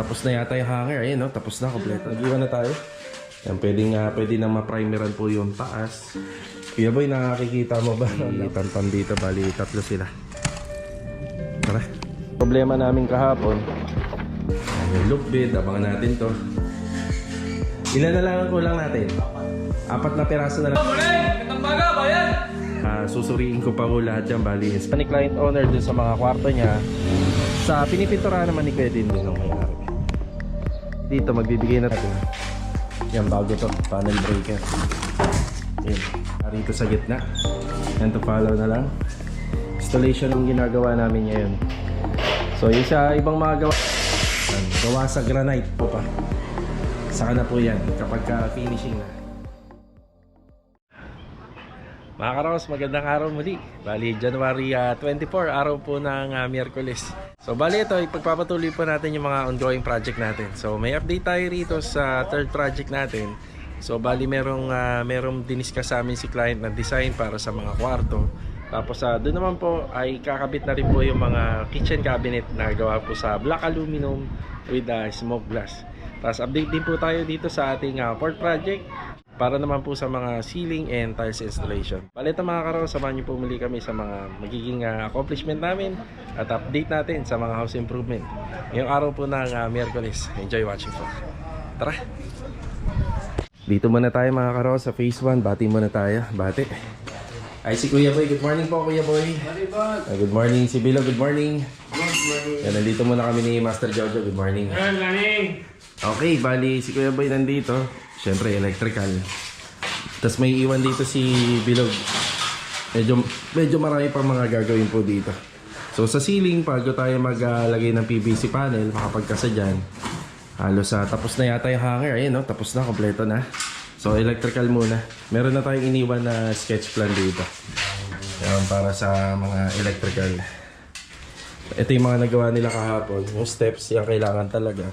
Tapos na yata yung hanger. Ayun, no? Tapos na, kompleto. Nag-iwan na tayo. Yan, pwede na ma-primeran po yung taas. Kuya Boy, nakakikita mo ba? Tantan dito, bali tatlo sila. Tara. Problema namin kahapon, yung loop bed, abangan natin to. Ilan na lang ang kulang natin? 4 na peraso na lang. Susuriin ko pa po lahat yan, bali. Ni client owner dun sa mga kwarto niya. Sa pinipintura naman ni Kuya din ng may-ari. Dito magbibigay na natin. Yan, bago to, panel breaker. Yan, rito sa gitna. Yan, to follow na lang. Installation ang ginagawa namin ngayon. So yung sa ibang mga gawa sa granite po pa. Saka na po yan kapag finishing na. Mga karos, magandang araw muli. Bali, January 24, araw po ng Miyerkules. So bali ito, ipagpapatuloy po natin yung mga ongoing project natin. So may update tayo rito sa third project natin. So bali merong diniscuss sa amin si client na design para sa mga kwarto. Tapos doon naman po ay kakabit na rin po yung mga kitchen cabinet na gawa po sa black aluminum with smoke glass. Tapos update din po tayo dito sa ating fourth project para naman po sa mga ceiling and tiles installation. Balita mga karon, samahan niyo po muli kami sa mga magiging accomplishment namin at update natin sa mga house improvement ngayong araw po ng Miyerkules. Enjoy watching po. Tara! Dito muna tayo mga karon sa phase 1. Bati muna tayo. Bati. Ay si Kuya Boy. Good morning po Kuya Boy. Good morning. Si Bilo. Good morning. Good morning. Yan, nandito muna kami ni Master Jojo. Good morning. Good morning. Okay, bali si Kuya Boy nandito. Siyempre electrical. Tapos may iwan dito si Bilog. Medyo marami pa mga gagawin po dito. So sa ceiling, bago tayo maglagay ng PVC panel, makapagkasa dyan, halos tapos na yata yung hanger. Ayun, no? Tapos na, kompleto na. So electrical muna. Meron na tayong iniwan na sketch plan dito. Yan, para sa mga electrical. Ito yung mga nagawa nila kahapon. Yung steps, yung kailangan talaga.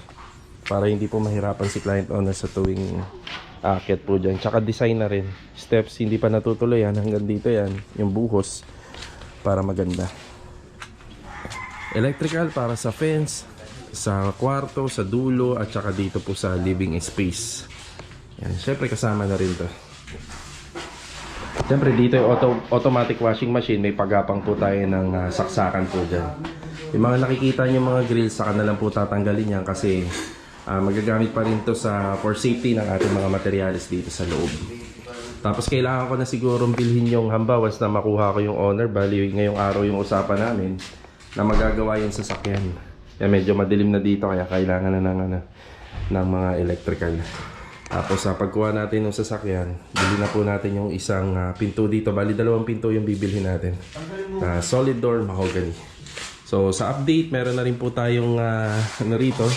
Para hindi po mahirapan si client owner sa tuwing aakyat po dyan. Tsaka design na rin. Steps, hindi pa natutuloy yan. Hanggang dito yan. Yung buhos. Para maganda. Electrical para sa fence, sa kwarto, sa dulo, at tsaka dito po sa living space. Yan. Siyempre kasama na rin to. Siyempre dito yung automatic washing machine. May pagapang po tayo ng saksakan po dyan. Yung mga nakikita nyo mga grills, saka na lang po tatanggalin yan kasi magagamit pa rin to for safety ng ating mga materials dito sa loob. Tapos kailangan ko na sigurong bilhin yung hamba once na makuha ko yung owner. Bali ngayong araw yung usapan namin na magagawa yung sasakyan. Yan, medyo madilim na dito kaya kailangan na ng mga electrical. Tapos pagkuha natin yung sasakyan, bilhin na po natin yung isang pinto dito. Bali 2 pinto yung bibilhin natin. Solid door mahogany. So sa update, meron na rin po tayong rito,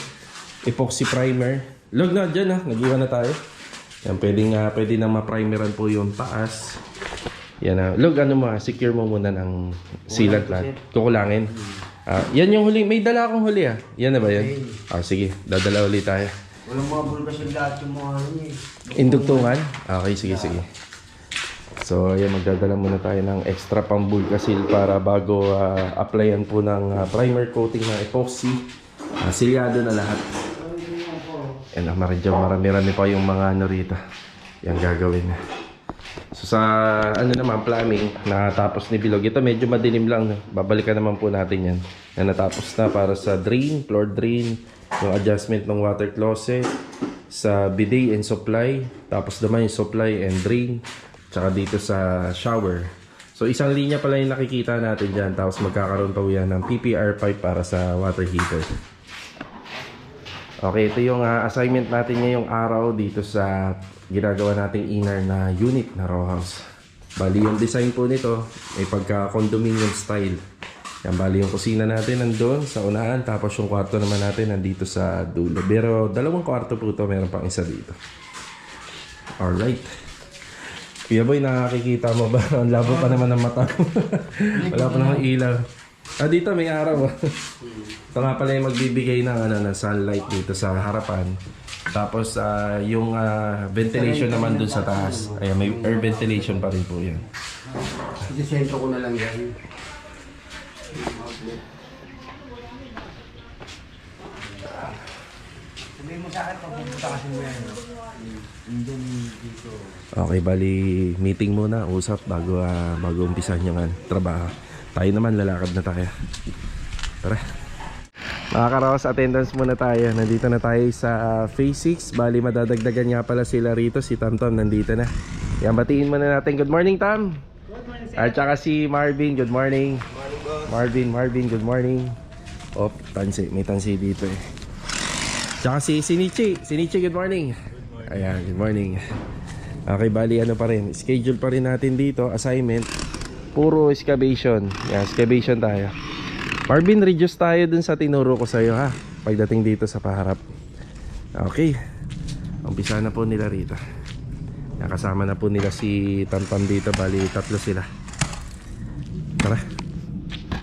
epoxy primer. Log na dyan nag-iwan na tayo. Yan, pwede na ma-primeran po yung taas. Yan Log, secure mo muna ng sealant lang. Kukulangin. Yan yung huli. May dala akong huli Yan na ba yan? Sige, dadala ulit tayo. Walang mga bulbas yung lahat yung mga Indugtungan? Okay, sige. So, ayan, magdadala muna tayo ng extra pambulka seal para bago applyan po ng primer coating ng epoxy. Silyado na lahat. Yan, marami pa yung mga rito. Yan gagawin. So sa naman, plumbing, natapos ni Bilog. Ito medyo madilim lang. Babalikan naman po natin yan. Yan, natapos na para sa drain, floor drain, yung adjustment ng water closet, sa bidet and supply, tapos naman yung supply and drain, tsaka dito sa shower. So isang linya pala yung nakikita natin dyan. Tapos magkakaroon pa yan ng PPR pipe para sa water heater. Okay, ito yung assignment natin ngayong araw dito sa ginagawa nating inner na unit na row house. Bali yung design po nito ay pagka-condominium style. Yan, bali yung kusina natin nandun sa unahan, tapos yung kwarto naman natin nandito sa dulo. Pero 2 kwarto po ito, meron pang isa dito. Alright. Kuya Boy, nakakikita mo ba? Ang labo pa naman ng mata. Wala pa naman ilaw. Dito may araw. Ito nga pala yung magbibigay ng sunlight dito sa harapan. Tapos yung ventilation naman dun sa taas. Ayan, may air ventilation pa rin po yan. Isisentro ko na lang yan. sa akin pag pupunta kasi mo yan. Doon dito. Okay, bali meeting muna, usap bago umpisahan yung trabaho. Tayo naman, lalakad na tayo. Tara. Mga karaos, attendance muna tayo. Nandito na tayo sa Phase 6. Bali madadagdagan nga pala sila rito. Si Tam Tam nandito na. Yan, batiin muna natin. Good morning, Tam. Good morning, sir. At saka si Marvin, good morning. Marvin, good morning. Oh, tansi. May tansi dito eh. Tsaka si Sinichi, good morning. Ayan, good morning. Okay, bali ano pa rin. Schedule pa rin natin dito, assignment. Puro excavation. Yan, excavation tayo. Marvin, reduce tayo dun sa tinuro ko sa'yo ha. Pagdating dito sa paharap. Okay. Umpisa na po nila rito. Yan, kasama na po nila si Tam dito. Bali, 3 sila. Tara.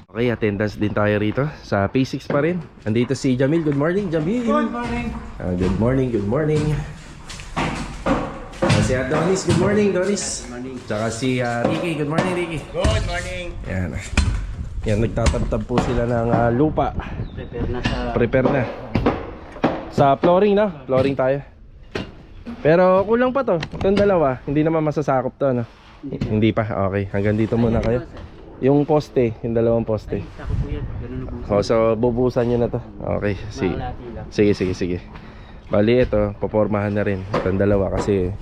Okay, attendance din tayo rito sa P6 pa rin. Andito si Jamil. Good morning, Jamil. Good morning. Good morning. Si Adonis, good morning, Donis. Good morning. Tsaka si Ricky, good morning, Ricky. Good morning. Yan. Yan, nagtatabtab po sila ng lupa. Prepare na. Sa flooring na, flooring tayo. Pero kulang pa to. Itong dalawa, hindi naman masasakop to, no? Hindi pa, okay. Hanggang dito muna kayo. Yung poste, yung dalawang poste. Oh, so bubusan nyo na to. Okay, sige. Bali ito, popormahan na rin itong dalawa kasi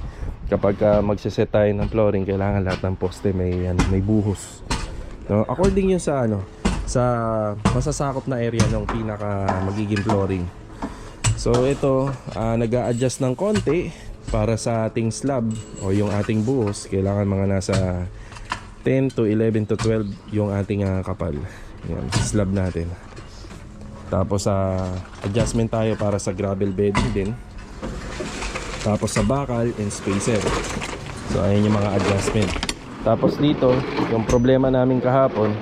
kapag magsiset tayo ng flooring, kailangan lahat ng poste may buhos. No, according yun sa sa masasakop na area ng pinaka magiging flooring. So ito, nag-a-adjust ng konti para sa ating slab o yung ating buhos. Kailangan mga nasa 10 to 11 to 12 yung ating kapal. Yan, slab natin. Tapos adjustment tayo para sa gravel bedding din. Tapos sa bakal and spacer. So ayan yung mga adjustment. Tapos dito, yung problema namin kahapon,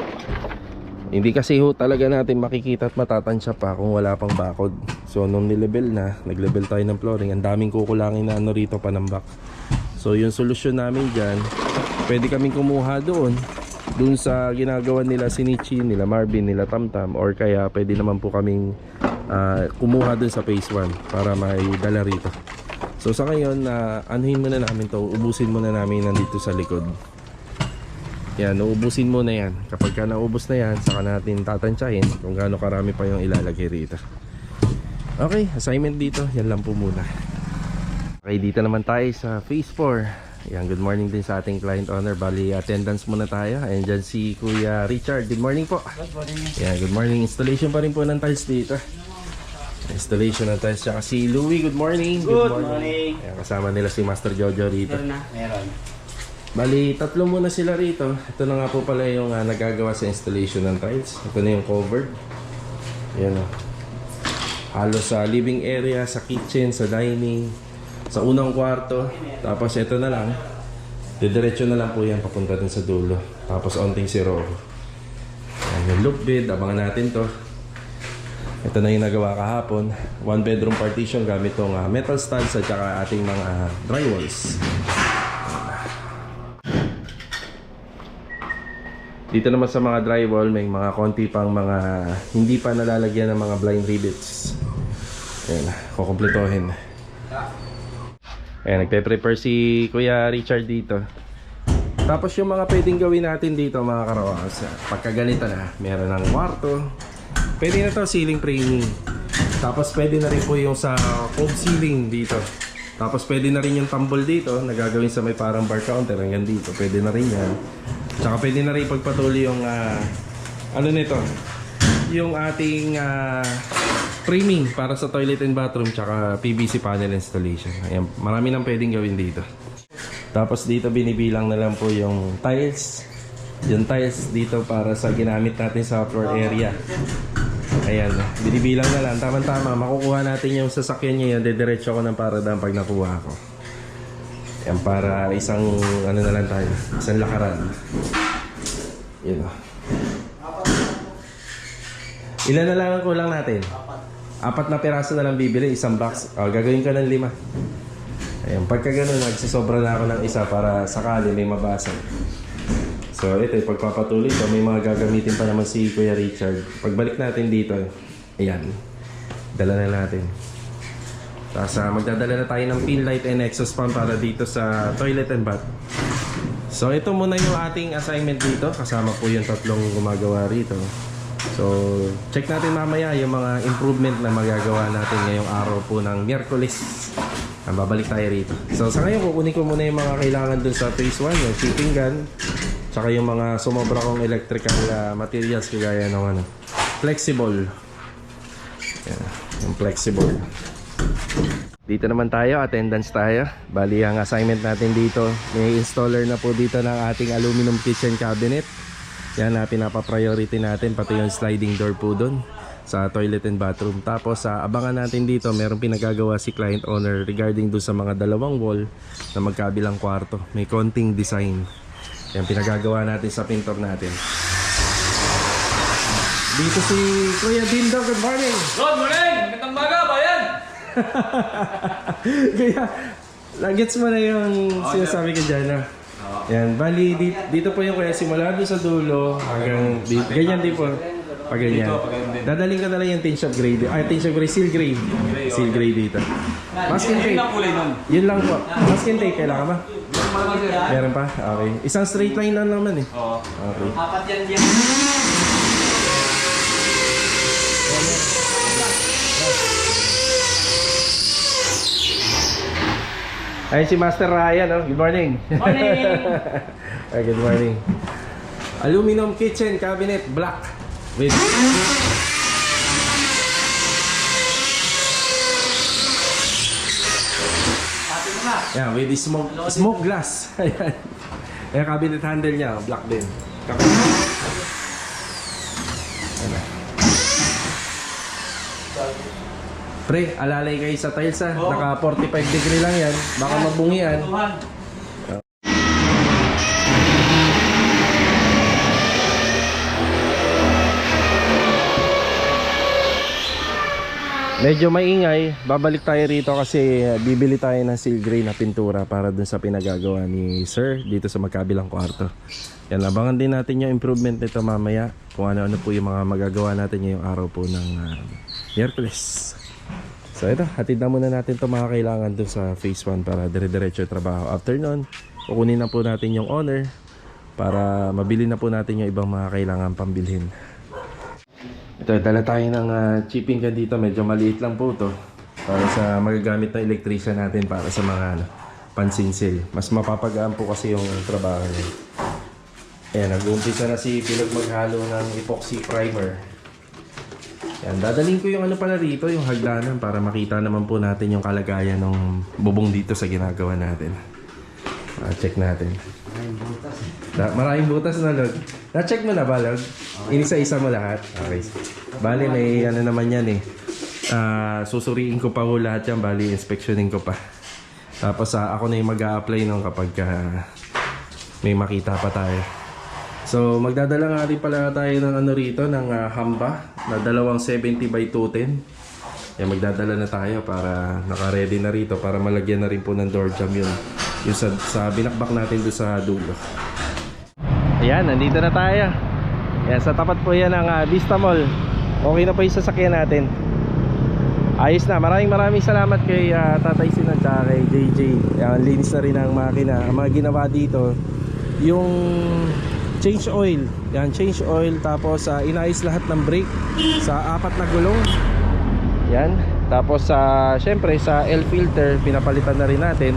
hindi kasi talaga natin makikita at matatansya pa kung wala pang bakod. So nung nilevel na, naglevel tayo ng flooring, ang daming kukulangin na rito panambak. So yung solusyon namin dyan, pwede kaming kumuha doon sa ginagawa nila Sinichi, nila Marvin, nila Tam Tam, or kaya pwede naman po kaming kumuha doon sa phase 1 para may dala rito. So sa ngayon, anuhin muna namin to, ubusin muna namin nandito sa likod. Yan, uubusin muna yan. Kapag naubos na yan, saka natin tatansyahin kung gaano karami pa yung ilalagay rito. Okay, assignment dito, yan lang po muna. Okay, dito naman tayo sa phase 4. Yan, good morning din sa ating client owner. Bali, attendance muna tayo. Ayan dyan si Kuya Richard. Good morning po. Good morning. Yan, good morning. Installation pa rin po ng tiles dito. Installation ng tiles. Tsaka si Louie, good morning. Good morning. Ayan, kasama nila si Master Jojo rito. Meron. Bali, 3 muna sila rito. Ito na nga po pala yung nagagawa sa installation ng tiles. Ito na yung covered. Yan o. Halos sa living area, sa kitchen, sa dining, sa unang kwarto. Tapos ito na lang, didiretso na lang po yan papunta din sa dulo. Tapos onting zero. Ayan, yung loop bed, abangan natin to. Ito na yung nagawa kahapon. 1 bedroom partition gamit tong metal studs at saka ating mga drywalls. Dito naman sa mga drywall, may mga konti pang mga hindi pa nalalagyan ng mga blind rivets. Ayan, kukumpletohin. Ayan, nagpe-prepare si Kuya Richard dito. Tapos yung mga pwedeng gawin natin dito mga karawas, pagka ganito na, meron ng kwarto. Pwede na to ceiling framing. Tapos pwede na rin po yung sa cove ceiling dito. Tapos pwede na rin yung tumble dito, nagagawin sa may parang bar counter hanggang dito. Pwede na rin yan. Tsaka pwede na rin pagpatuloy yung ano nito, yung ating framing para sa toilet and bathroom tsaka PVC panel installation. Ayan, marami nang pwedeng gawin dito. Tapos dito binibilang na lang po yung tiles. Yung tiles dito para sa ginamit natin sa floor area. Ayan, binibilang na lang. Tama-tama, makukuha natin yung sasakyan niya yan. Didiretso ko ng paradang pag nakuha ko. Ayan, para isang ano na lang tayo, isang lakaran. Yun o. Ilan na lang ang kulang natin? 4 na piraso na lang bibili, isang box. Gagawin ka ng 5. Ayan, pagka gano'n, nagsisobra na ako ng isa para sakali may mabasag. So ito, pagpapatuloy ko, may mga gagamitin pa naman si Kuya Richard. Pagbalik natin dito, ayan, dala na natin. Tapos magdadala na tayo ng pin light and exhaust fan para dito sa toilet and bath. So ito muna yung ating assignment dito. Kasama po yung tatlong gumagawa rito. So check natin mamaya yung mga improvement na magagawa natin ngayong araw po ng Miyerkules. Babalik tayo rito. So sa ngayon kukunin ko muna yung mga kailangan dun sa phase 1, yung shipping gun, tsaka yung mga sumobra kong electrical materials kagaya ng flexible. Yan, yung flexible. Dito naman tayo, attendance tayo. Bali ang assignment natin dito, may installer na po dito ng ating aluminum kitchen cabinet. Yan na pinapa-priority natin, pati yung sliding door po doon sa toilet and bathroom. Tapos abangan natin dito, merong pinagagawa si client owner regarding doon sa mga dalawang wall na magkabilang kwarto. May konting design. Yan pinagagawa natin sa pintor natin. Dito si Kuya Dindo, good morning! Good morning! Magandang maga, bayan! Kaya, nagets mo na yung sinasabi ko dyan, ha? Yan, bali dito po yung kaya simula doon sa dulo hanggang dito. Ganyan din po. Pag ganyan. Dadaling ka na lang yung tinge of gray. Ay, tinge of gray, seal gray. Seal gray dito. Masking tape. Yun lang po. Masking tape, kailangan ba? Meron pa? Okay. Isang straight line lang naman eh. Okay. Apat yan. Ay, si Master Ryan, oh. Good morning. Morning! Ay, good morning. Aluminum kitchen cabinet, black. With... Yeah, with the smoke glass. Ayan. Ayan, cabinet handle niya, black din. Pre, alalay kayo sa tiles ha. Naka 45 degree lang yan. Baka mabungian. Medyo maingay. Babalik tayo rito kasi bibili tayo ng seal gray na pintura para dun sa pinagagawa ni Sir dito sa magkabilang kwarto. Yan, abangan din natin yung improvement nito mamaya. Kung ano-ano po yung mga magagawa natin ngayong araw po ng Miyerkules. So ito, hatid na muna natin ito mga kailangan dun sa phase 1 para dire-diretso yung trabaho. After nun, kukunin na po natin yung owner para mabili na po natin yung ibang mga kailangan pambilhin. Ito, dala tayo ng chipping gun dito. Medyo maliit lang po ito para sa magagamit ng electrician natin para sa mga pansinsil. Mas mapapagaan po kasi yung trabaho niya. Ayan, nag-uumpisa na si Pilog maghalo ng epoxy primer. Yan, dadaling ko yung ano pala rito, yung hagdanan para makita naman po natin yung kalagayan ng bubong dito sa ginagawa natin. Check natin. Maraming butas na, Log. Na-check mo na ba, Log? Inisa-isa mo lahat? Okay. Bali, may ano naman yan eh. Susuriin ko pa ho lahat yan. Bali, inspectionin ko pa. Tapos ako na yung mag-a-apply nung kapag may makita pa tayo. So magdadala nga rin pala tayo ng ano rito, ng hamba na dalawang 70 by 210. Yan, magdadala na tayo para naka-ready na rito para malagyan na rin po ng door jamb yun. Yung sa binakbak natin doon sa dulo. Ayan, nandito na tayo. Ayan, sa tapat po yan ng Vista Mall. Okay na po yung sasakyan natin. Ayos na, maraming salamat kay Tatay Sinan at kay JJ. Ayan, linis na rin ang makina. Ang mga ginawa dito, yung change oil. Yan, change oil. Tapos inayos lahat ng brake sa 4 na gulong. Yan. Tapos syempre sa L filter pinapalitan na rin natin.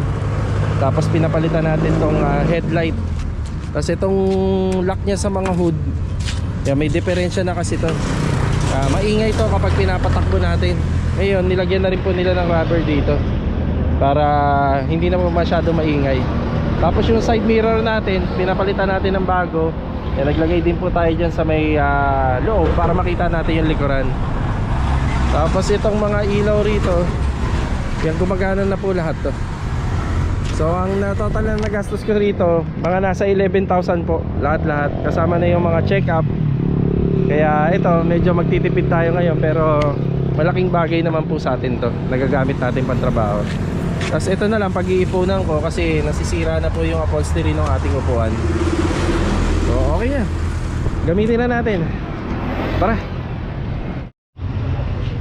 Tapos pinapalitan natin tong headlight. Tapos itong lock niya sa mga hood. Yan, may diferensya na kasi to. Maingay to kapag pinapatakbo natin. Ngayon, nilagyan na rin po nila ng rubber dito para hindi na masyado maingay. Tapos yung side mirror natin, pinapalitan natin ng bago. Naglagay din po tayo dyan sa may loob para makita natin yung likuran. Tapos itong mga ilaw rito, yan, gumagana na po lahat to. So ang total na nagastos ko rito, mga nasa 11,000 po lahat-lahat. Kasama na yung mga check-up. Kaya ito, medyo magtitipid tayo ngayon, pero malaking bagay naman po sa atin to. Nagagamit natin pang trabaho. Tapos ito na lang pag-iipunan ko kasi nasisira na po yung upholstery ng ating upuan. So okay na, gamitin na natin. Tara.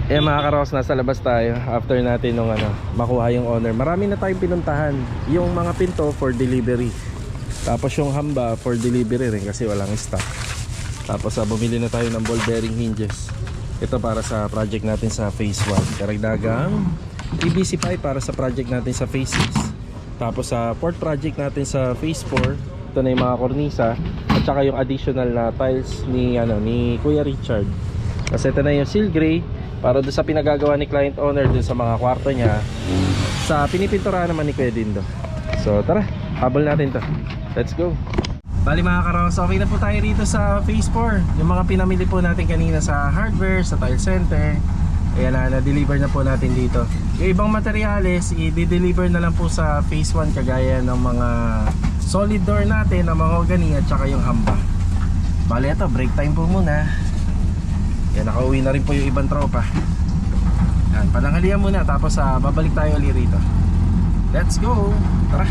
Eh mga karos, nasa labas tayo after natin nung makuha yung owner. Marami na tayong pinuntahan. Yung mga pinto for delivery. Tapos yung hamba for delivery rin kasi walang stock. Tapos bumili na tayo ng ball bearing hinges. Ito para sa project natin sa phase 1. Karagdagang PVC pipe para sa project natin sa phase 6. Tapos sa port project natin sa phase 4, ito na yung mga kornisa at saka yung additional na tiles ni Kuya Richard. Kasi ito na yung seal gray para doon sa pinagagawa ni client owner doon sa mga kwarto niya. Sa pinipinturahan naman ni Kuya Dindo. So tara, habol natin to. Let's go. Bali mga karos, okay na po tayo rito sa phase 4. Yung mga pinamili po natin kanina sa hardware, sa tile center, ayan na-deliver na po natin dito. Yung ibang materyales, i-deliver na lang po sa phase 1 kagaya ng mga solid door natin, ng mahogany at saka yung hamba. Bali ito, break time po muna. Yan, nakauwi na rin po yung ibang tropa. Yan, pananghalian muna tapos babalik tayo ulit rito. Let's go! Tara!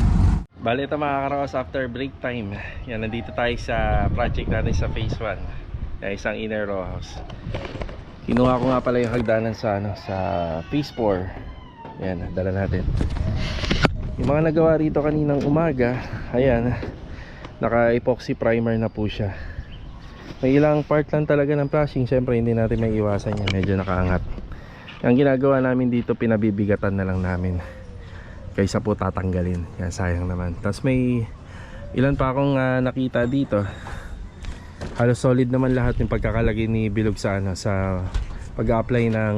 Bali ito mga karos, after break time. Yan, nandito tayo sa project natin sa phase 1. Yan, isang inner row house. Kinuha ko nga pala yung hagdanan sa phase 4. Yan, dala natin. Yung mga nagawa rito kaninang umaga, ayan, naka-epoxy primer na po siya. May ilang part lang talaga ng flashing, syempre hindi natin may iwasan yan, medyo nakaangat. Ang ginagawa namin dito, pinabibigatan na lang namin kaysa po tatanggalin. Yan, sayang naman. Tapos may ilan pa akong nakita dito. Halos solid naman lahat yung pagkakalagay ni Bilog sa sa pag-apply ng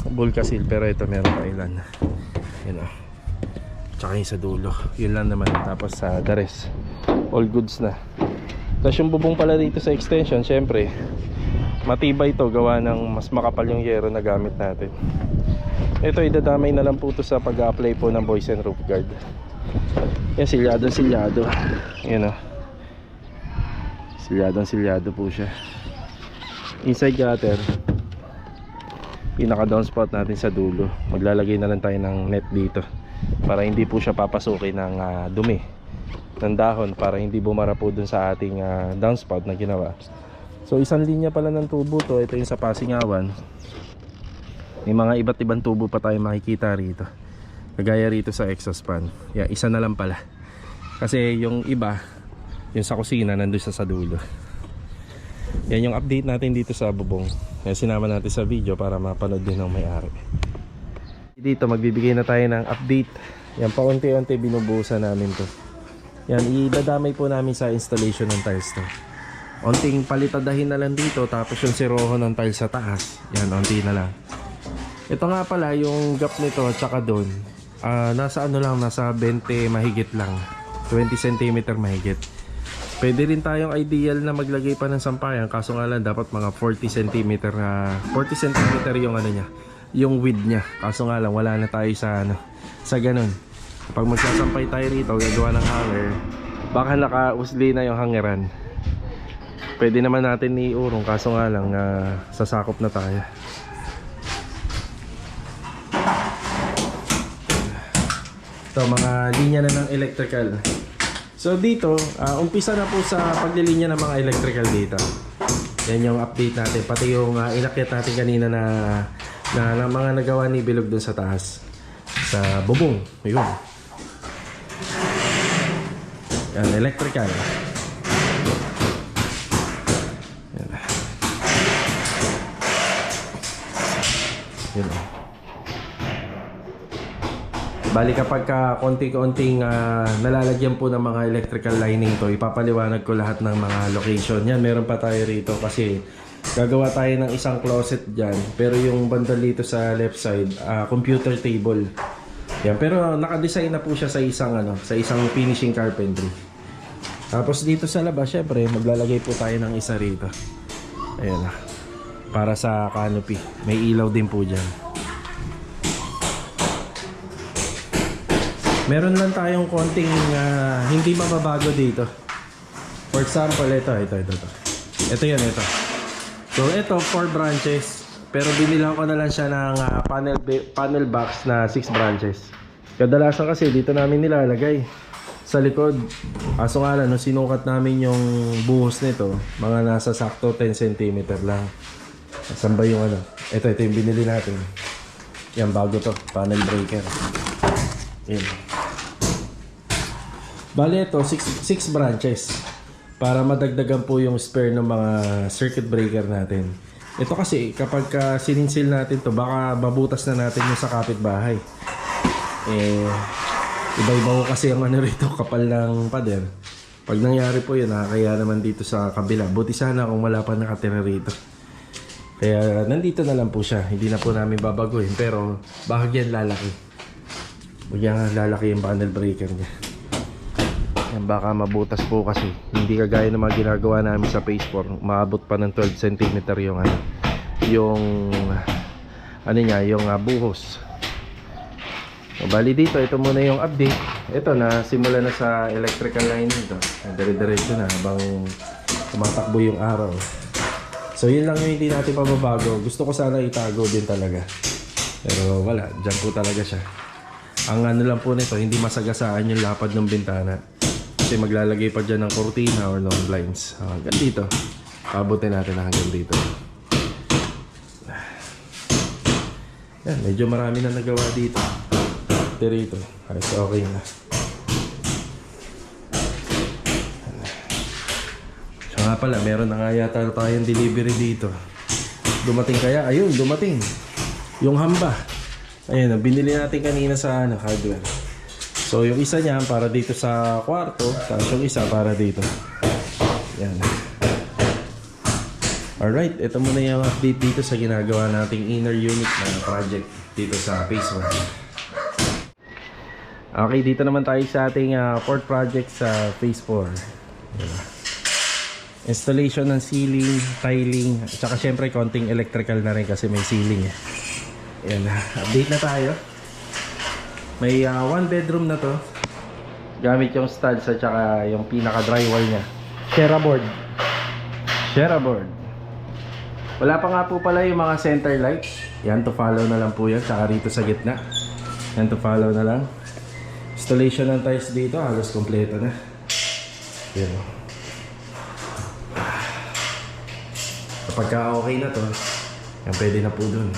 Bulkasil, pero ito meron pa ilan. Yun o. Tsaka yung sa dulo. Yun lang naman. Tapos sa the rest, all goods na. Tapos yung bubong pala dito sa extension, syempre matibay to, gawa ng mas makapal yung yero na gamit natin. Ito idadamay na lang po to sa pag-apply po ng Boysen roof guard. Yan, silyado. Yan o. Silyado po siya. Inside gutter, pinaka downspout natin sa dulo. Maglalagay na lang tayo ng net dito para hindi po siya papasukin ng dumi ng dahon, para hindi bumara po dun sa ating downspout na ginawa. So isang linya pala ng tubo to. Ito yung sa Pasingawan. May mga iba't ibang tubo pa tayo makikita rito, kagaya rito sa exhaust fan. Yeah, isa na lang pala kasi yung iba, yung sa kusina, nandun sa dulo. Yan yung update natin dito sa bubong. Yan, sinama natin sa video para mapanood din ng may-ari. Dito magbibigay na tayo ng update. Yan, paunti-unti binubuhusan namin to. Yan, idadamay po namin sa installation ng tiles to. Onting palitadahin na lang dito, tapos yung siroho ng tiles sa taas. Yan, onti na lang. Ito nga pala yung gap nito at saka doon, nasa nasa 20 mahigit lang, 20 cm mahigit. Pwede rin tayong ideal na maglagay pa ng sampayan, kaso nga lang dapat mga 40 cm yung niya, yung width niya. Kaso nga lang wala na tayo sa sa ganun. Pag magsasampay tayo rito, gagawa ng hanger, baka nakausli na yung hangeran. Pwede naman natin iurong, kaso nga lang sasakop na tayo. Ito, mga linya na ng electrical. So dito, umpisa na po sa paglilinya ng mga electrical dito. Yan yung update natin. Pati yung inakyat natin kanina na mga nagawa ni Bilog dun sa taas. Sa bubong. Yun. Yan, electrical. Yan. Yun. Bali kapag konti-konting nalalagyan po ng mga electrical lining to, ipapaliwanag ko lahat ng mga location. Yan, meron pa tayo rito kasi gagawa tayo ng isang closet dyan. Pero yung banda dito sa left side, computer table. Yan, pero nakadesign na po siya sa isang finishing carpentry. Tapos dito sa labas, syempre, maglalagay po tayo ng isa rito. Ayan, para sa canopy. May ilaw din po dyan. Meron lang tayong konting hindi mababago dito. For example, ito. Ito yan, ito. So, ito, 4 branches. Pero binilang ko na lang siya ng panel box na 6 branches. Kadalasan kasi dito namin nilalagay sa likod. Kaso nga lang, nung sinukat namin yung buhos nito, mga nasa sakto 10 cm lang. Saan ba yung ano? Ito yung binili natin. Yan, bago to. Panel breaker. Yan. Bale ito, 6 branches. Para madagdagan po yung spare ng mga circuit breaker natin. Ito kasi, kapag sininsil natin to, baka babutas na natin yung sa kapitbahay. Iba-iba ko kasi yung ano rito, kapal ng pader. Pag nangyari po yun, nakakaya naman dito sa kabila. Buti sana kung wala pa nakatira rito. Kaya nandito na lang po siya. Hindi na po namin babaguhin. Pero bahagyan lalaki. Bagyan lalaki yung panel breaker niya. Yan, baka mabutas po kasi. Hindi kagaya ng mga ginagawa namin sa Phase 4. Maabot pa ng 12 cm yung ano. Yung niya, yung buhos. So, bali dito, ito muna yung update. Ito na, simula na sa electrical line dito. Dire-diretso na habang tumatakbo yung araw. So yun lang yung hindi natin pababago. Gusto ko sana itago din talaga. Pero wala, dyan po talaga siya. Ang ano lang po nito, hindi masagasaan yung lapad ng bintana. Kasi maglalagay pa dyan ng cortina or long blinds. Hanggang dito. Pabutin natin hanggang dito. Yan, medyo marami na nagawa dito. Dito. Ay, so okay na. So nga pala, meron na nga yata tayong delivery dito. Dumating kaya? Ayun, dumating. Yung hamba. Ayun, binili natin kanina sa hardware. So yung isa niyan para dito sa kwarto, tapos yung isa para dito. Yan. Alright, ito muna yung update dito sa ginagawa nating inner unit na project dito sa Phase 1. Okay, dito naman tayo sa ating fourth project sa Phase 4. Diba? Installation ng ceiling, tiling, at saka syempre konting electrical na rin kasi may ceiling. Yan, update na tayo. May 1 bedroom na to. Gamit yung studs at saka yung pinaka drywall niya. Shera board. Shera board. Wala pa nga po pala yung mga center lights. Yan, to follow na lang po yan. Saka rito sa gitna. Yan, to follow na lang. Installation ng tiles dito, halos kompleto na. Yan. Kapag okay na to, yan, pwede na po dun.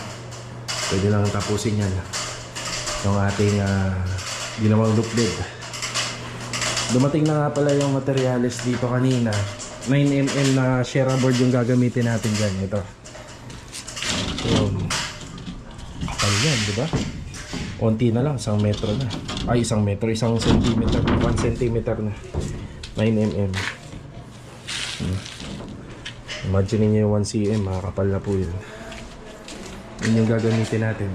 Pwede lang tapusin yan. Yung ating ginawang loop bed. Dumating na nga pala yung materials dito kanina. 9mm na Shera board yung gagamitin natin dyan. Ito. Yun. Ano yan, di ba? Konti na lang, 1 metro na. Ay, 1 metro, 1 centimeter. 1 centimeter na. 9mm. Imagine niyo yung 1 cm, makakapal na po yun. Yun yung gagamitin natin.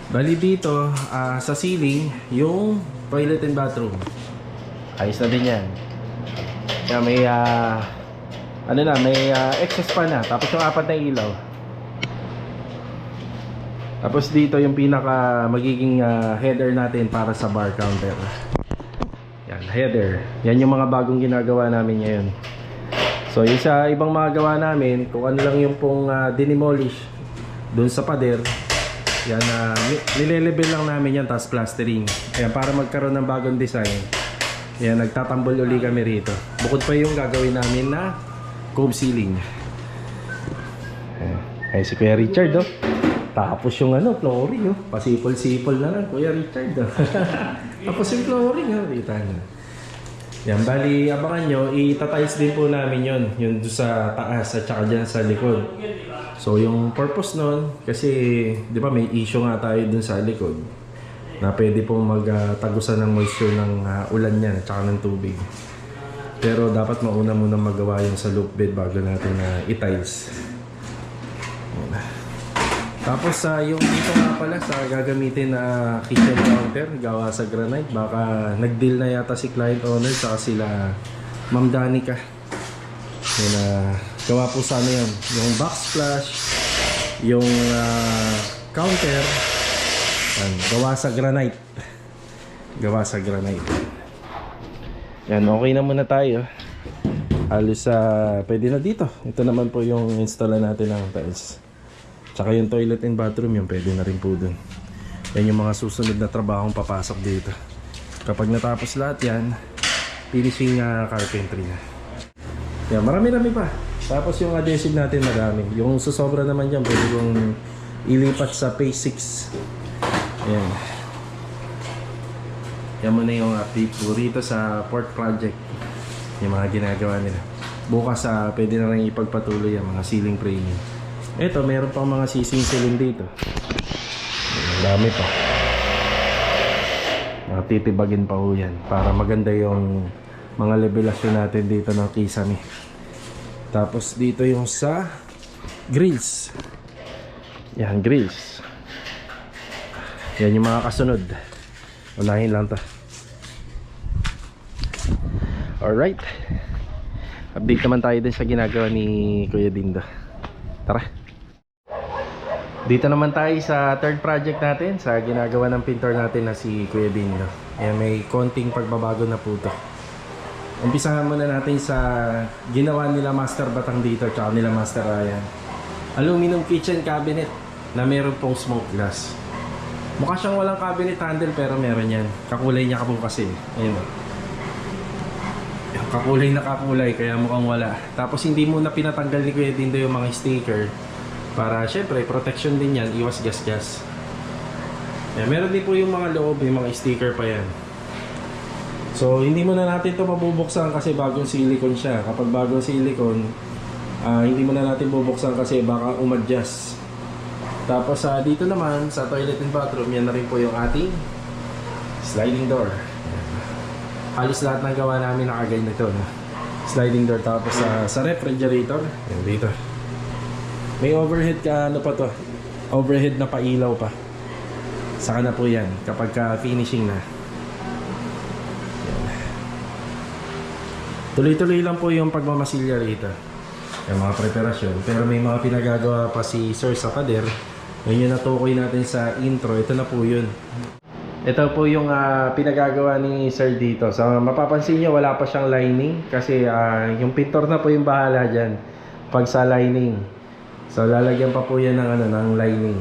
Bali dito, sa ceiling, yung toilet and bathroom. Ayos na din yan. Kaya may, may excess pa na. Tapos yung 4 na ilaw. Tapos dito yung pinaka magiging header natin para sa bar counter. Yan, header. Yan yung mga bagong ginagawa namin ngayon. So yung sa ibang mga gawa namin, kung ano lang yung pong dinimolish dun sa pader, yan, nilelevel lang namin yan, tapos plastering. Ayan, para magkaroon ng bagong design. Yan, nagtatambol uli kami rito. Bukod pa yung gagawin namin na cove ceiling. Ay, si Kuya Richard, oh. Tapos yung flooring, oh. Pasipol-sipol na lang, Kuya Richard, oh. Tapos yung flooring, oh. Kita nyo. Yan, bali, abangan nyo, itatiles din po namin yun. Yun doon sa taas at saka dyan sa likod. So, yung purpose nun, kasi, di ba, may issue nga tayo dun sa likod. Na pwede pong magtagusan ng moisture ng ulan yan at saka ng tubig. Pero dapat mauna muna magawa yung sa loop bed bago natin i-tiles. Tapos yung dito nga pala sa gagamitin na kitchen counter gawa sa granite, baka nag-deal na yata si client owner saka sila Ma'am Danica. Yun, gawa po sana yun. Yung backsplash, yung counter, gawa sa granite. Gawa sa granite. Yan, okay na muna tayo. Halos pwede na dito. Ito naman po yung install natin ng tiles. Tsaka yung toilet and bathroom, yung pwede na rin po dun. Yan yung mga susunod na trabahong papasok dito. Kapag natapos lahat yan, finishing carpentry na. Yan, marami-rami pa. Tapos yung adhesive natin madami. Yung susobra naman dyan, pwede kong ilipat sa phase 6. Ayan. Yan muna yung update po rito sa port project. Yung mga ginagawa nila. Bukas pwede na rin ipagpatuloy ang mga ceiling framing. Ito, meron pang mga sising-siling dito. Ang dami pa. Titibagin pa ho yan para maganda yung mga levelasyon natin dito ng kisame. Tapos dito yung sa grills. Yan, grills. Yan yung mga kasunod. Unahin lang to. Alright. Update naman tayo din sa ginagawa ni Kuya Dindo. Tara. Dito naman tayo sa third project natin, sa ginagawa ng pintor natin na si Kuya Dindo. Ayan, may konting pagbabago na po to. Umpisahan muna natin sa ginawa nila Master Batang dito tsaka nila Master Ryan. Aluminum kitchen cabinet na meron pong smoke glass. Mukha siyang walang cabinet handle pero meron yan. Kakulay niya po kasi. Ayun o. Kakulay na kakulay kaya mukhang wala. Tapos hindi mo na pinatanggal ni Kuya Dindo yung mga sticker para syempre protection din yan, iwas gas-gas. Meron din po yung mga loob, yung mga sticker pa yan. So hindi mo na natin ito mabubuksan kasi bagong silicone siya. Kapag bagong silicone, hindi mo na natin bubuksan kasi baka umadjust. Tapos dito naman sa toilet and bathroom, yan na rin po yung ating sliding door. Halos lahat ng gawa namin nakaganyan na ito, no? Sliding door. Tapos sa refrigerator, yan dito. May overhead ka, ano pa to? Overhead na pailaw pa. Saka na po yan kapag finishing na. Yan. Tuloy-tuloy lang po yung pagmamasilya rito. Yung mga preparasyon. Pero may mga pinagagawa pa si Sir sa pader. Yun yung natukoy natin sa intro. Ito na po yun. Ito po yung pinagagawa ni Sir dito. So mapapansin nyo wala pa siyang lining. Kasi yung pintor na po yung bahala dyan. Pag sa lining. So lalagyan pa po yan ng lining.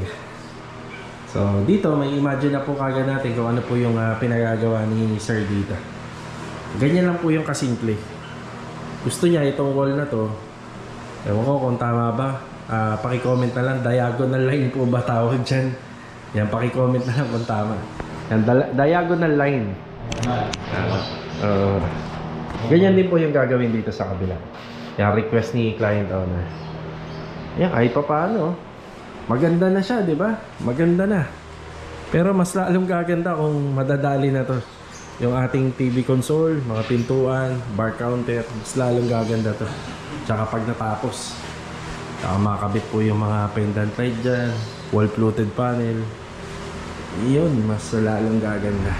So dito may imagine na po kagad natin kung ano po yung pinagagawa ni Sir dito. Ganyan lang po yung kasimple. Gusto niya itong wall na to. Ewan ko kung tama ba. Paki-comment na lang. Diagonal line po ba tawag dyan? Yan, paki-comment na lang kung tama. Yan, diagonal line. Ganyan din po yung gagawin dito sa kabila. Yan, request ni client owner. Yan, kahit pa paano. Maganda na siya, di ba? Maganda na. Pero mas lalong gaganda kung madadali na to. Yung ating TV console, mga pintuan, bar counter, mas lalong gaganda to. Tsaka pag natapos, tsaka makakabit po yung mga pendant light dyan, wall fluted panel. Yun, mas lalong gaganda.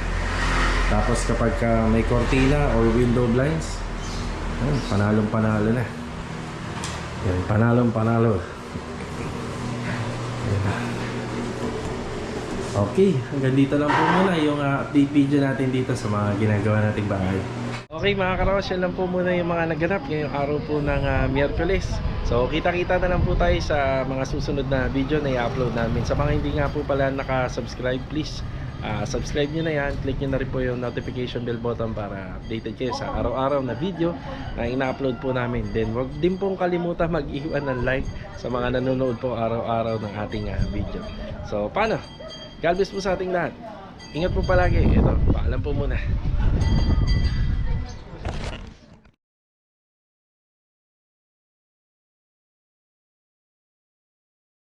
Tapos kapag may cortina or window blinds, panalong panalo na. Yan, panalong panalo. Okay, hanggang dito lang po muna yung update video natin dito sa mga ginagawa nating bahay. Okay mga karaos, yan lang po muna yung mga naganap ngayong araw po ng Miyerkules. So kita-kita na lang po tayo sa mga susunod na video na i-upload namin. Sa mga hindi nga po pala nakasubscribe, please subscribe nyo na yan. Click nyo na rin po yung notification bell button para updated kayo sa araw-araw na video na ina-upload po namin. Then wag din pong kalimutan mag-iwan ng like sa mga nanonood po araw-araw ng ating video. So paano? God bless po sa ating lahat. Ingat po palagi. Ito, paalam po muna.